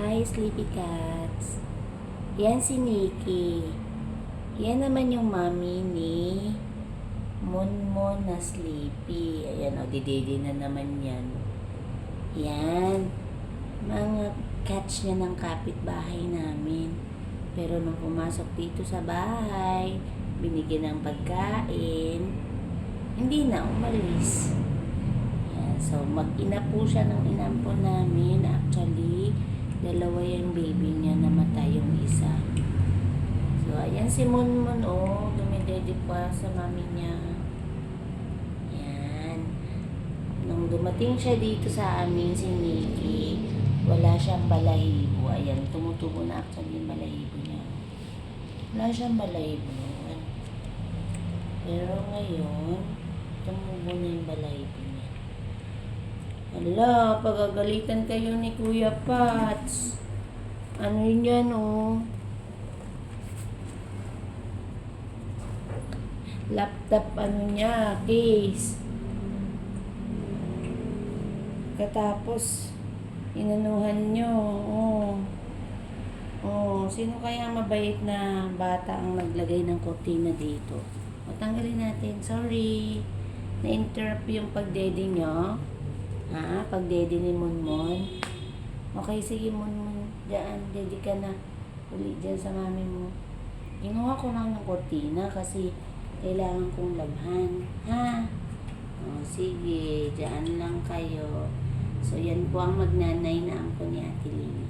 Hi, Sleepy Cats. Yan si Nikki. Yan naman yung mommy ni Monmon na Sleepy. Ayan o, didede na naman yan. Yan. Mga cats niya ng kapitbahay namin. Pero nung pumasok dito sa bahay, binigyan ng pagkain, hindi na umalis. So, mag-ina po siya ng inampon namin. Actually, dalawa yung baby niya, namatay yung isa. So, ayan si Monmon, oh. Dumidede pa sa mami niya. Ayan. Nung dumating siya dito sa amin, si Nikki, wala siyang balahibo. Ayan, tumutubo na actually yung balahibo niya. Wala siyang balahibo. Pero ngayon, tumubo na yung balahibo niya. Hala, pagagalitan kayo ni Kuya Pats. Ano yun yan, oh? Laptop, ano niya, case. Katapos, inanuhan nyo, oh. Oh, sino kaya mabait na bata ang naglagay ng kortina dito? O, tanggalin natin. Sorry. Na-interrupt yung pagdede nyo. Ha? Pagdede ni Monmon. Okay, sige Monmon. Diyan, dedi ka na. Uli dyan sa mami mo. Ginuha ko lang ng kortina kasi kailangan kong labhan. Ha? O, sige. Diyan lang kayo. So, yan po ang magnanay na angko ni Ate Lini.